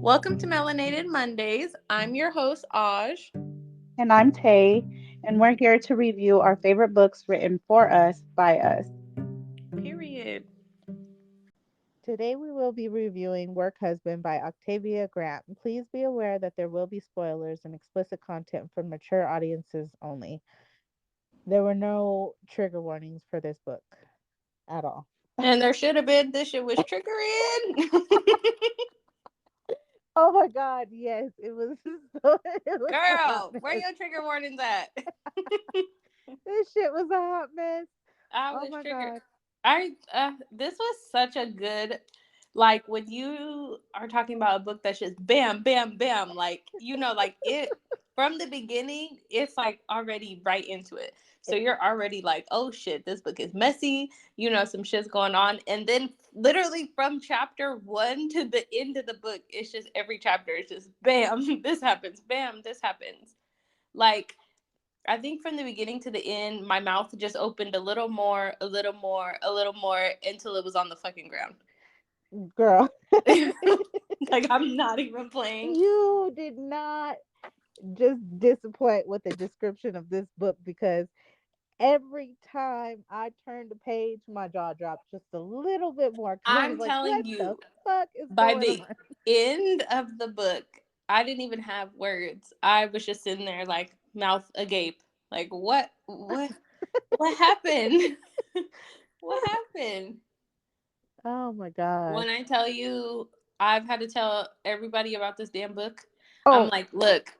Welcome to Melanated Mondays. I'm your host, Aj. And I'm Tay, and we're here to review our favorite books written for us by us. Period. Today we will be reviewing Work Husband by Octavia Grant. Please be aware that there will be spoilers and explicit content for mature audiences only. There were no trigger warnings for this book at all. And there should have been. This shit was triggering. Oh my god, yes, it was it was a hot Girl, where mess. your trigger warnings at? This shit was a hot mess. I Oh was my triggered. god. This was such a good, like, when you are talking about a book that's just bam, bam, bam, like, like it from the beginning, it's like already right into it. So you're already like, oh shit, this book is messy, some shit's going on. And then literally from chapter one to the end of the book, it's just every chapter is just bam, this happens, bam, this happens. Like, I think from the beginning to the end, my mouth just opened a little more, a little more, a little more until it was on the fucking ground. Girl, Like, I'm not even playing. you did not just disappoint with the description of this book because every time I turned the page, my jaw dropped just a little bit more because I was I'm like, telling what the you, fuck is by going the on? end of the book, I didn't even have words. I was just sitting there, like, mouth agape. Like, what happened? What happened? Oh my gosh. When I tell you, I've had to tell everybody about this damn book. I'm Oh, like, look,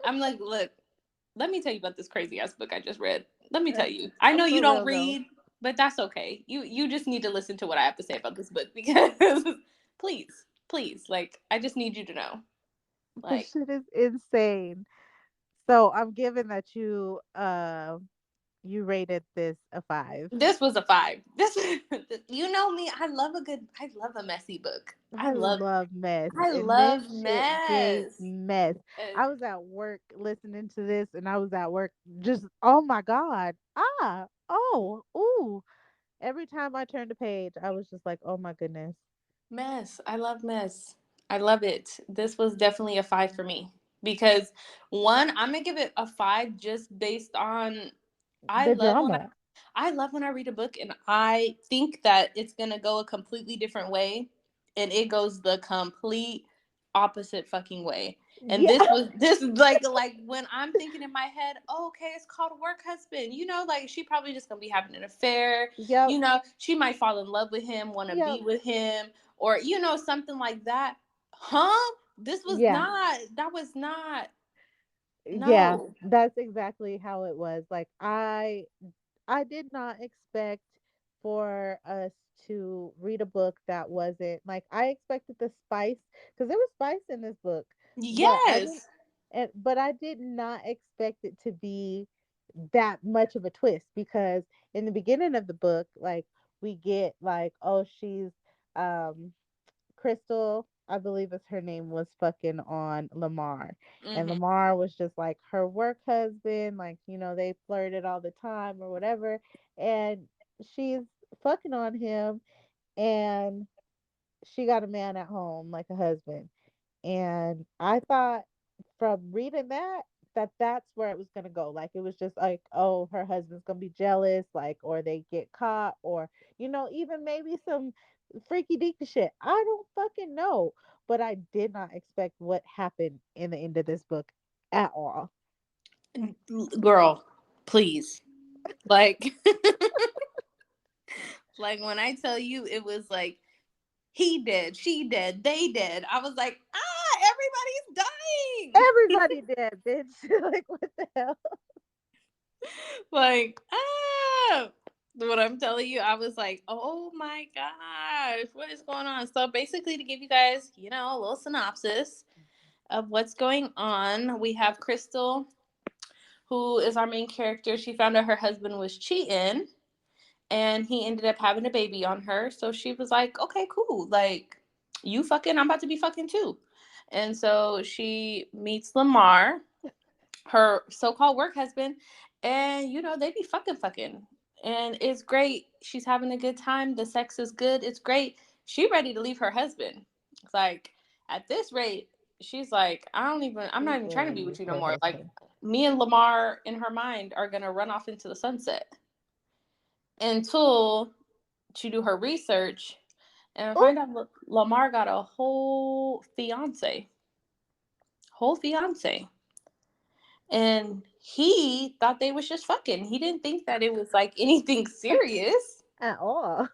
I'm like, look, let me tell you about this crazy ass book I just read. Let me tell you. I know you for don't real though. read, but that's okay. You just need to listen to what I have to say about this book because please, like I just need you to know. This Like shit is insane. So I'm giving that you rated this a 5. this was a 5. This you know me, I love a messy book. I love mess, I and this love shit gave mess. mess. Uh, I was at work listening to this, and I was at work just, oh my god, ooh. Every time I turned the page, I was just like, oh my goodness. Mess. I love mess. I love it. This was definitely a 5 for me because one, I'm gonna give it a 5 just based on I The love when I drama. I love when I read a book and I think that it's gonna go a completely different way, and it goes the complete opposite fucking way. And Yeah. this is like when I'm thinking in my head, oh, okay, it's called Work Husband. Like she probably just gonna be having an affair. Yep. She might fall in love with him, want to Yep. be with him, or something like that. Huh? This was Yeah. not. That was not. Yeah. No. That's exactly how it was. Like I did not expect for us to read a book that wasn't like, I expected the spice because there was spice in this book, but I didn't, Yes. but I did not expect it to be that much of a twist because in the beginning of the book, like, we get like, oh, she's um Crystal, I believe is her name, was fucking on Lamar. And Mhm. Lamar was just like her work husband, like, they flirted all the time or whatever. And she's fucking on him, and she got a man at home, like a husband. And I thought from reading that, that's where it was going to go. Like, it was just like, oh, her husband's going to be jealous, like, or they get caught, or even maybe some freaky deaky shit. I don't fucking know, but I did not expect what happened in the end of this book at all. Girl, please. Like like when I tell you it was like he dead, she dead, they dead. I was like, everybody's dying. Everybody dead, bitch. Like, what the hell? Like, what I'm telling you, I was like, oh my gosh, what is going on? So basically to give you guys, a little synopsis of what's going on, we have Crystal, who is our main character. She found out her husband was cheating and he ended up having a baby on her. So she was like, okay, cool. Like, you fucking, I'm about to be fucking too. And so she meets Lamar, her so-called work husband, and they be fucking. And it's great. She's having a good time. The sex is good. It's great. She ready to leave her husband. It's like At this rate, she's like, I'm She's not even trying to really be with used you no to more. her Like, husband. me and Lamar in her mind are gonna run off into the sunset until she do her research and Oh, find out Lamar got a whole fiance, and he thought they was just fucking. He didn't think that it was like anything serious. at all.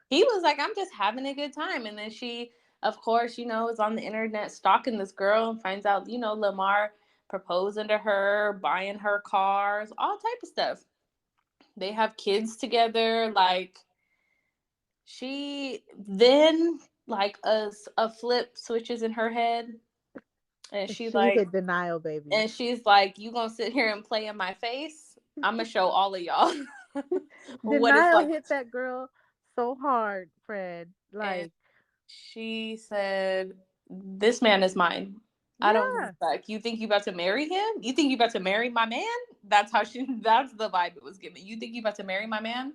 He was like, I'm just having a good time. And then she, of course, is on the internet stalking this girl and finds out, Lamar proposing to her, buying her cars, all type of stuff. They have kids together. Like, she then, like, a flip switches in her head. And She hit denial, baby. she's like, you gonna sit here and play in my face? I'm gonna show all of y'all what it's Denial like. hit that girl so hard, Fred. And Like, she said, "This man is mine. I don't give yeah, a fuck. You think you about to marry him? You think you about to marry my man?" That's how she. That's the vibe it was giving. You think you about to marry my man?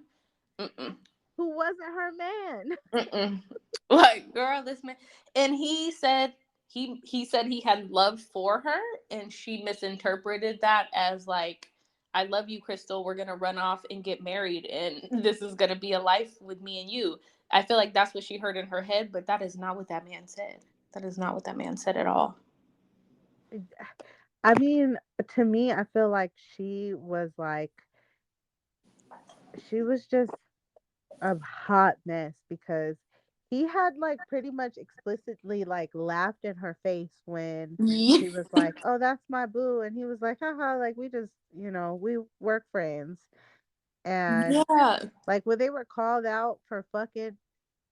Mm-mm. who wasn't her man? Mm-mm. Like, girl, this man. And he said he had love for her, and she misinterpreted that as like, I love you, Crystal. We're gonna run off and get married, and this is gonna be a life with me and you. I feel like that's what she heard in her head, but that is not what that man said. That is not what that man said at all. I mean, to me, I feel like she was just a hot mess because he had like pretty much explicitly like laughed in her face when Yeah. she was like, "Oh, that's my boo," and he was like, "Haha, like we just, we work friends." And Yeah. like when they were called out for fucking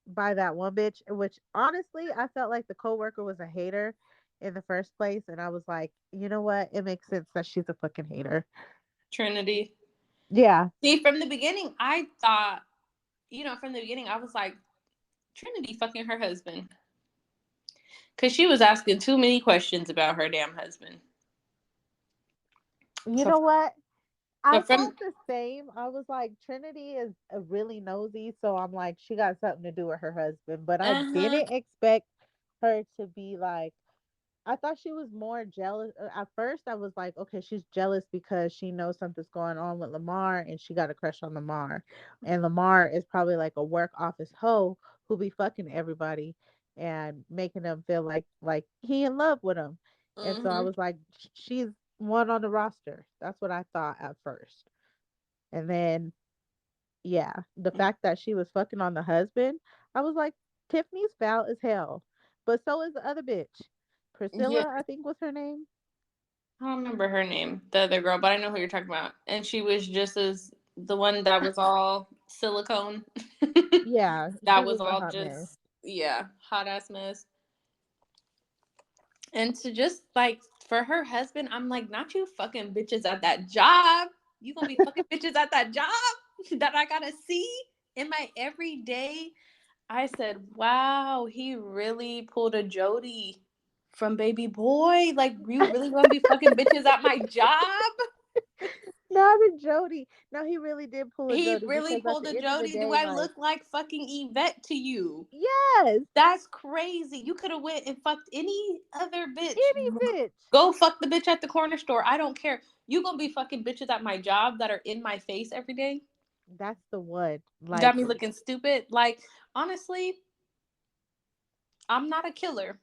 by that one bitch, which honestly I felt like the coworker was a hater in the first place, and I was like, you know what? It makes sense that she's a fucking hater. Trinity. Yeah. See, from the beginning, I thought, from the beginning, I was like, Trinity fucking her husband. Because she was asking too many questions about her damn husband. You So, know what? so I from, thought the same. I was like, Trinity is a really nosy, so I'm like, she got something to do with her husband. But I uh-huh. didn't expect her to be like, I thought she was more jealous. At first, I was like, okay, she's jealous because she knows something's going on with Lamar and she got a crush on Lamar. And Lamar is probably like a work office hoe who be fucking everybody and making them feel like he in love with them. And so I Mm-hmm. was like, she's one on the roster. That's what I thought at first. And then, yeah, the fact that she was fucking on the husband, I was like, Tiffany's foul as hell. But so is the other bitch. Yeah. Priscilla, I think was her name. I don't remember her name, the other girl, but I know who you're talking about. And she was just as the one that was all silicone. Yeah, she That was was a all hot mess. just, yeah, hot ass mess. And to just like, for her husband, I'm like, not you fucking bitches at that job. You gonna be fucking bitches at that job that I gotta see in my everyday. I said, wow, he really pulled a Jody from Baby Boy. Like, you really gonna be fucking bitches at my job? Not a Jody. No, he really did pull a He Jody really because at pulled the a end of the Jody. Do day, I like, look like fucking Yvette to you? yes, That's crazy. You could have went and fucked any other bitch. any bitch. Go fuck the bitch at the corner store. I don't care. You gonna be fucking bitches at my job that are in my face every day? That's the one. Got Like, me looking stupid. Like, honestly, I'm not a killer.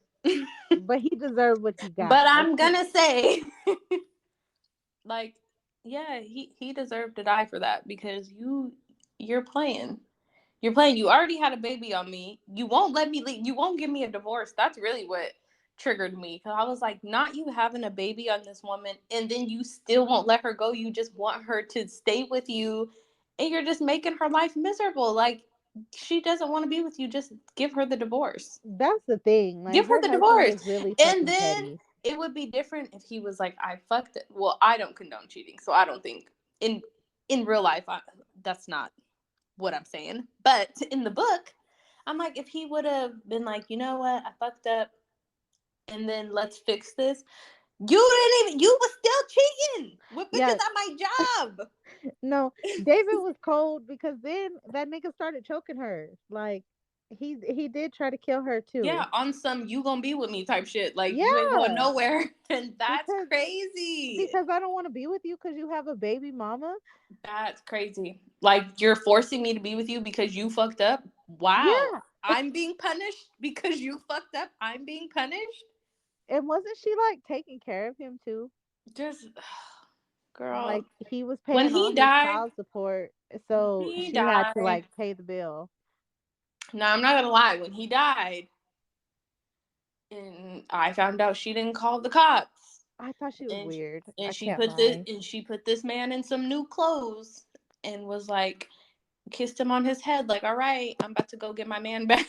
but he deserved what he got. But Like I'm he, gonna say, like, yeah, he deserved to die for that because you're playing. You're playing. You already had a baby on me. You won't let me leave. You won't give me a divorce. That's really what triggered me because I was like, not you having a baby on this woman, and then you still won't let her go. You just want her to stay with you, and you're just making her life miserable. Like, she doesn't want to be with you. Just give her the divorce. that's the thing. Like Give her her the husband divorce. was really And fucking then petty. it would be different if he was like, I fucked it. Well, I don't condone cheating, so I don't think in real life that's not what I'm saying. But in the book, I'm like, if he would have been like, you know what, I fucked up, and then let's fix this. You didn't even. You was still cheating with bitches Yeah, at my job. no, David was cold because then that nigga started choking her. Like, he did try to kill her Yeah, too. on some "you gonna be with me" type shit. Like you ain't going Yeah, nowhere, and that's because crazy. I don't want to be with you because you have a baby mama. That's crazy. Like you're forcing me to be with you because you fucked up. Wow, Yeah, I'm being punished because you fucked up. I'm being punished. and wasn't she like taking care of him too? Just, girl. Like he was When paying all he his died, child support, when so he she had to died. like pay the bill. No, I'm not gonna lie. When he died, and I found out she didn't call the cops, I thought she was and weird. I and she can't put this lie. and she put this man in some new clothes, and was like, kissed him on his head, like, all right, I'm about to go get my man back,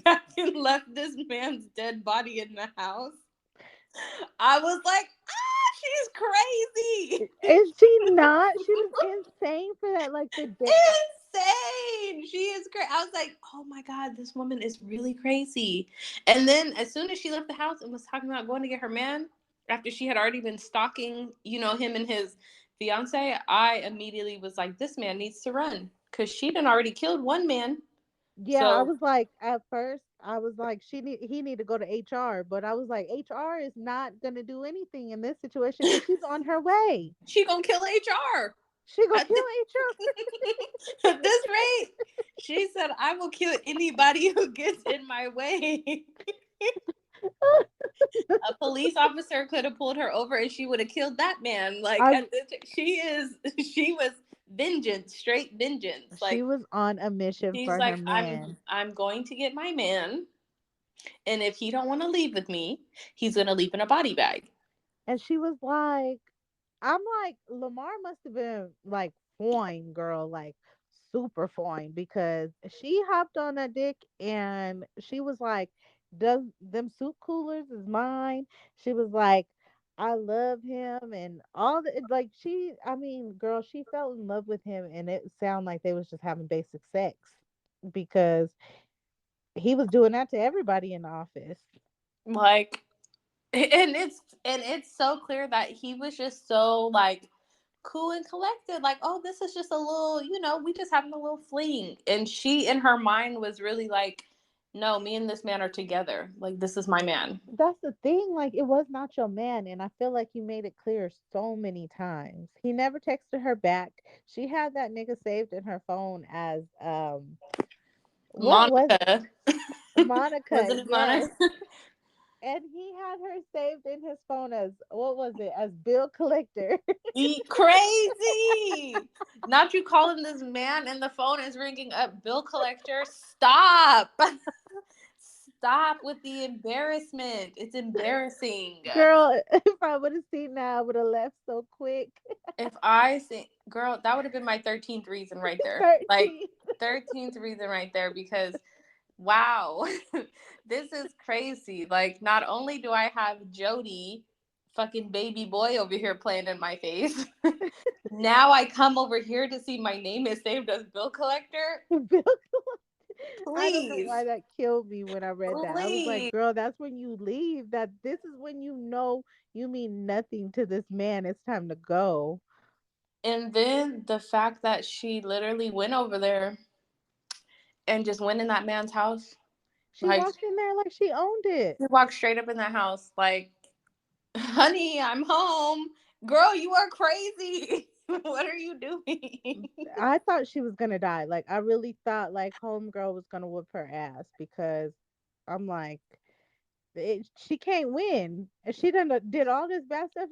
back, and left this man's dead body in the house. I was like, she's crazy. Is she not? She was insane for that. Like the day. Insane. She is crazy. I was like, oh my God, this woman is really crazy. And then as soon as she left the house and was talking about going to get her man, after she had already been stalking, him and his fiance, I immediately was like, this man needs to run. Because she done already killed one man. Yeah, I So was like, at first, I was like, he need to go to HR, but I was like, HR is not gonna do anything in this situation because she's on her way. she gonna kill HR. She gonna At, kill th- at this rate, she said, I will kill anybody who gets in my way. HR. A police officer could have pulled her over and she would have killed that man. Like I at this, she was vengeance, straight vengeance. She Like was on a mission she's for her like, man. I'm going to get my man, and if he don't want to leave with me, he's gonna leave in a body bag. And she was like, I'm like, Lamar must have been like fine, girl, like super fine, because she hopped on that dick and she was like, does them soup coolers is mine. She was like, I love him and all the like I mean, girl, she fell in love with him and it sounded like they was just having basic sex because he was doing that to everybody in the office. Like, and it's so clear that he was just so like cool and collected. Like, oh, this is just a little, we just having a little fling. And she, in her mind, was really like, no, me and this man are together. Like, this is my man. That's the thing, like it was not your man, and I feel like you made it clear so many times. He never texted her back. She had that nigga saved in her phone as what was Monica. Was Monica, it yes. Monica? And he had her saved in his phone as what was it? As bill collector. Crazy. Not you calling this man and the phone is ringing up. Bill collector. Stop. Stop with the embarrassment. It's embarrassing. Girl, if I would have seen that, I would have left so quick. If I think, girl, that would have been my 13th reason right there. Like, 13. 13th reason right there because, wow, this is crazy. Like, not only do I have Jody, fucking baby boy, over here playing in my face, now I come over here to see my name is saved as bill collector. Bill I don't know Please. why that killed me when I read that. I was like, Please. girl, that's when you leave. That this is when you know you mean nothing to this man. It's time to go. And then the fact that she literally went over there and just went in that man's house. She Like, walked in there like she owned it. he walked straight up in that house, like, honey, I'm home. Girl, you are crazy. What are you doing? I thought she was gonna die. Like I really thought like homegirl was gonna whoop her ass because I'm like she can't win. And she done did all this bad stuff.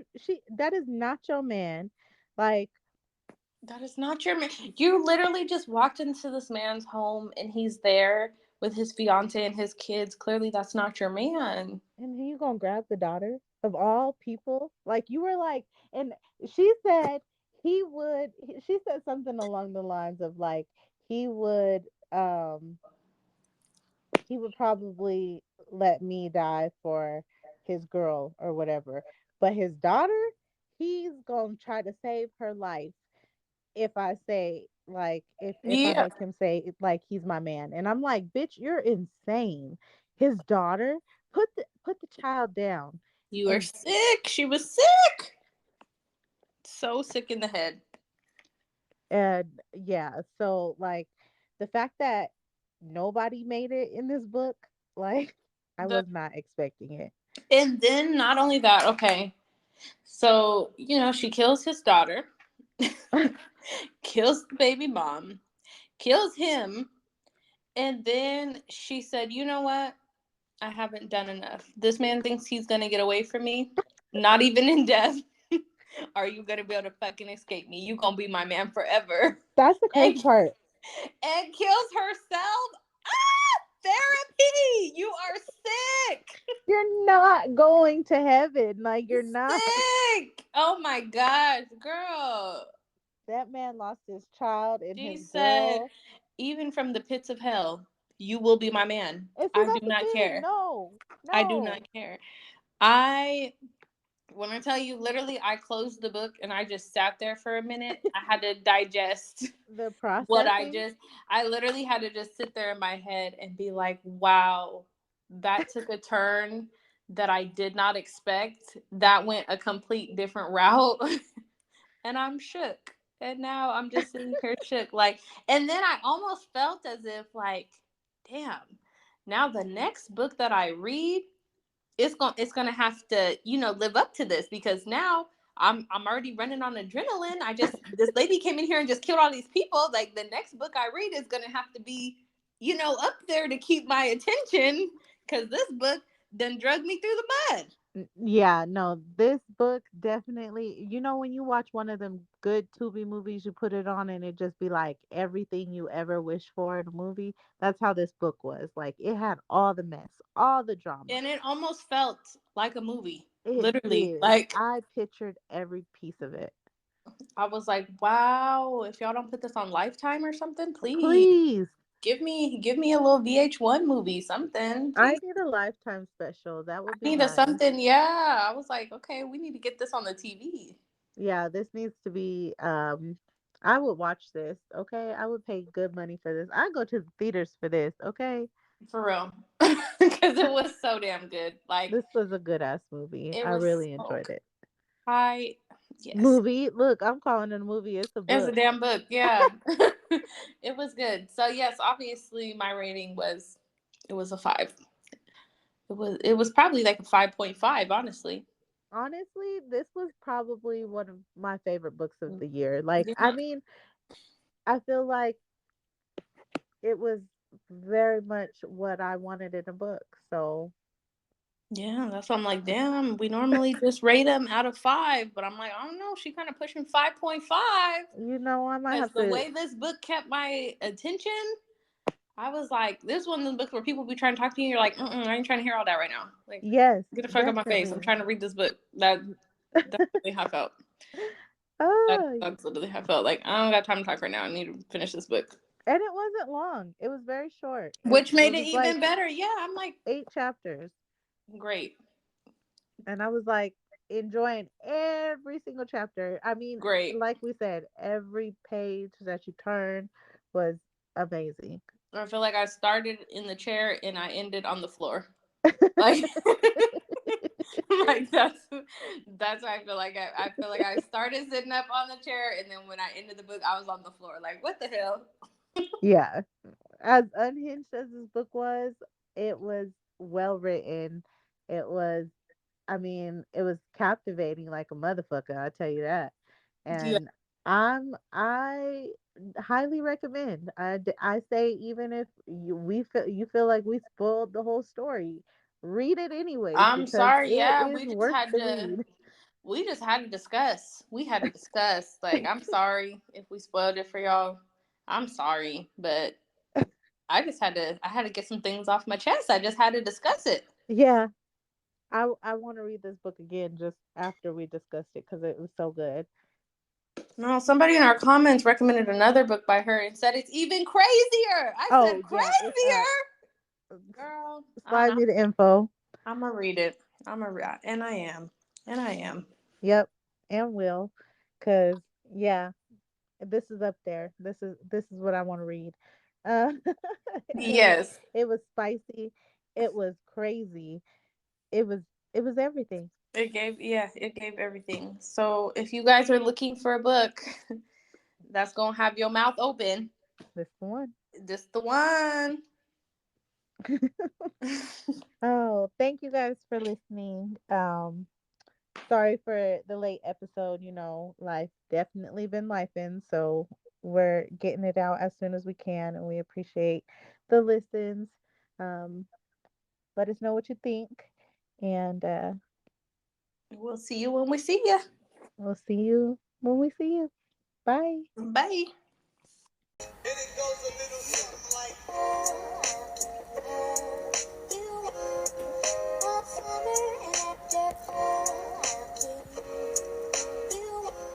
That is not your man. Like That is not your man. You literally just walked into this man's home and he's there with his fiance and his kids. Clearly, that's not your man. and then you gonna grab the daughter of all people? Like you were like, and she said she said something along the lines of like he would um he would probably let me die for his girl or whatever. But his daughter, he's gonna try to save her life if I say like if I Yeah, make him say like he's my man. And I'm like, bitch, you're insane. His daughter, put the child down. you are And sick. She was sick. So sick in the head. yeah, so like the fact that nobody made it in this book. Like, I The was not expecting it. and then not only that, okay. So, she kills his daughter, kills the baby mom, kills him, and then she said, "You know what? I haven't done enough. This man thinks he's going to get away from me. Not even in death. Are you going to be able to fucking escape me? You going to be my man forever." That's the And, crazy part. and kills herself. Ah, therapy. You are sick. You're not going to heaven. Like, you're not. Sick. Oh my gosh, girl. That man lost his child and She his said, girl. even from the pits of hell, you will be my man. And see, I do that's the not thing. care. No, I do no. not care. I When I tell you, literally, I closed the book and I just sat there for a minute. I had to digest The what processing. I literally had to just sit there in my head and be like, wow, that took a turn that I did not expect. That went a complete different route. And I'm shook. And now I'm just sitting here shook. Like, and then I almost felt as if, like, damn, now the next book that I read, it's gonna have to live up to this, because now I'm already running on adrenaline. This lady came in here and just killed all these people. Like, the next book I read is gonna have to be up there to keep my attention, because this book done drug me through the mud. Yeah, no, this book definitely, when you watch one of them good Tubi movies, you put it on and it just be like everything you ever wish for in a movie. That's how this book was. Like, it had all the mess, all the drama. And it almost felt like a movie, It literally. did. Like, I pictured every piece of it. I was like, wow, if y'all don't put this on Lifetime or something, please Please. give me a little VH1 movie, something, I please. need a Lifetime special. That I would be need a nice. something. Yeah, I was like, okay, we need to get this on the TV. Yeah, this needs to be I would watch this, okay? I would pay good money for this. I go to the theaters for this, okay? For real. Because it was so damn good. Like, This was a good ass movie. it I was really so enjoyed good. it. I Yes. Movie? Look, I'm calling it a movie. It's a It's a book. damn book. Yeah. It was good. So yes, obviously my rating was, it was a 5. It was probably like a 5.5, honestly. Honestly, this was probably one of my favorite books of the year. Like, I Yeah. mean, I feel like it was very much what I wanted in a book. So, Yeah, that's why I'm like, damn, we normally just rate them out of 5, but I'm like, I don't know, she kind of pushing 5.5, I might because have the to. way this book kept my attention, I was like, this one of the books where people be trying to talk to you, you're like, I ain't trying to hear all that right now. Like, Yes, get the fuck out my face. I'm definitely. trying to read this book. That's really how I felt. Oh, That's literally how I felt. Like, I don't got time to talk right now. I need to finish this book. and it wasn't long. It was very short. Which It made it was even like better. Yeah, I'm like, 8 chapters. great, And I was like enjoying every single chapter. I mean, great. like we said, every page that you turn was amazing. I feel like I started in the chair and I ended on the floor. Like, like that's how I feel like I feel like I started sitting up on the chair, and then when I ended the book, I was on the floor. Like, what the hell? Yeah. As unhinged as this book was, it was well written. It was, I mean, it was captivating like a motherfucker, I tell you that. Yeah, And I highly recommend. I say, even if you feel like we spoiled the whole story, read it anyways I'm because sorry. it Yeah, is worth the read. we just had to discuss. We had to discuss. Like, I'm sorry if we spoiled it for y'all. I'm sorry, but I had to get some things off my chest. I just had to discuss it. Yeah, I want to read this book again just after we discussed it because it was so good. No, somebody in our comments recommended another book by her and said it's even crazier. I Oh said yeah, it's up. crazier, girl. I Slide know. me the info. I'm gonna read it. And I am, and I am. Yep, and will, cause yeah, this is up there. This is what I want to read. Uh, it was Yes, it was spicy. It was crazy. It was it was everything. it gave everything. So if you guys are looking for a book that's gonna have your mouth open, This the one. this the one. Oh, thank you guys for listening. Sorry for the late episode. Life definitely been lifing, so we're getting it out as soon as we can, and we appreciate the listens. Um, Let us know what you think, and We'll see you when we see you. we'll see you when we see you. Bye. Bye.